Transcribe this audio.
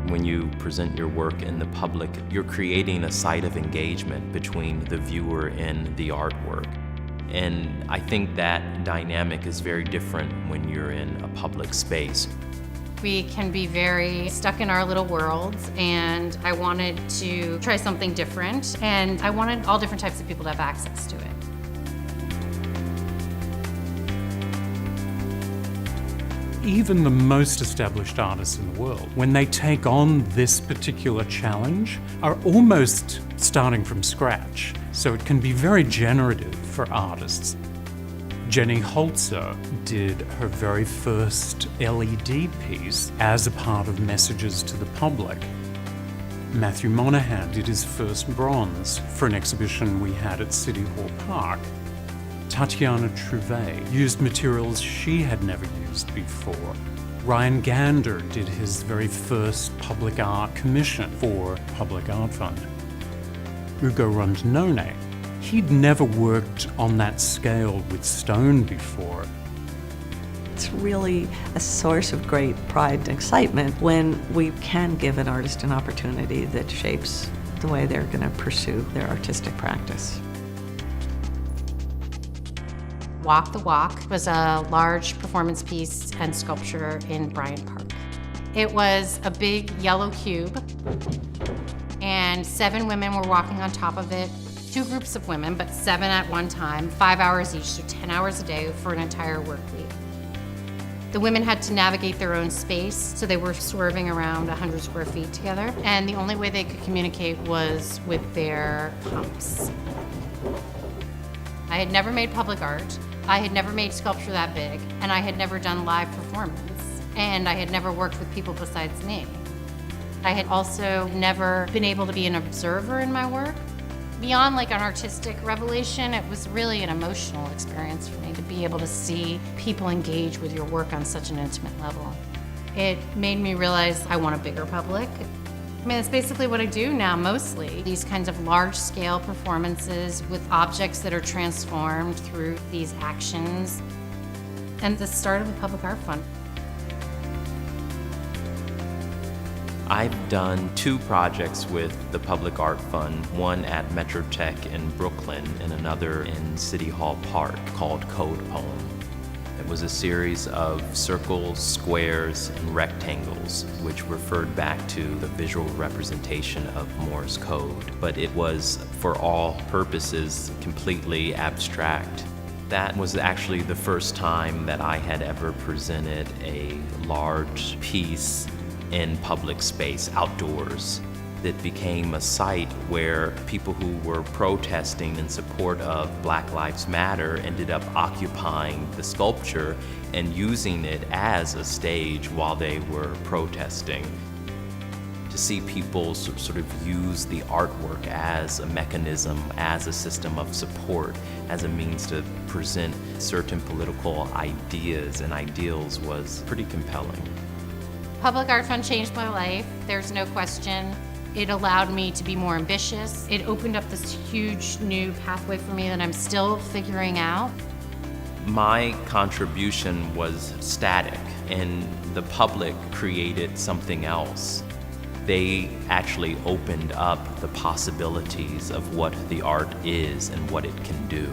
When you present your work in the public, you're creating a site of engagement between the viewer and the artwork. And I think that dynamic is very different when you're in a public space. We can be very stuck in our little worlds, and I wanted to try something different, and I wanted all different types of people to have access to it. Even the most established artists in the world, when they take on this particular challenge, are almost starting from scratch. So it can be very generative for artists. Jenny Holzer did her very first LED piece as a part of Messages to the Public. Matthew Monahan did his first bronze for an exhibition we had at City Hall Park. Tatiana Trouvé used materials she had never used before. Ryan Gander did his very first public art commission for Public Art Fund. Ugo Rondinone, he'd never worked on that scale with stone before. It's really a source of great pride and excitement when we can give an artist an opportunity that shapes the way they're going to pursue their artistic practice. Walk the Walk was a large performance piece and sculpture in Bryant Park. It was a big yellow cube, and 7 women were walking on top of it. 2 groups of women, but 7 at one time, 5 hours each, so 10 hours a day for an entire work week. The women had to navigate their own space, so they were swerving around 100 square feet together, and the only way they could communicate was with their pumps. I had never made public art, I had never made sculpture that big, and I had never done live performance, and I had never worked with people besides me. I had also never been able to be an observer in my work. Beyond like an artistic revelation, it was really an emotional experience for me to be able to see people engage with your work on such an intimate level. It made me realize I want a bigger public. I mean, that's basically what I do now, mostly. These kinds of large-scale performances with objects that are transformed through these actions. And the start of the Public Art Fund. I've done 2 projects with the Public Art Fund, one at Metrotech in Brooklyn and another in City Hall Park called Code Poem. It was a series of circles, squares, and rectangles, which referred back to the visual representation of Morse code, but it was, for all purposes, completely abstract. That was actually the first time that I had ever presented a large piece in public space, outdoors. That became a site where people who were protesting in support of Black Lives Matter ended up occupying the sculpture and using it as a stage while they were protesting. To see people sort of use the artwork as a mechanism, as a system of support, as a means to present certain political ideas and ideals was pretty compelling. Public Art Fund changed my life, there's no question. It allowed me to be more ambitious. It opened up this huge new pathway for me that I'm still figuring out. My contribution was static, and the public created something else. They actually opened up the possibilities of what the art is and what it can do.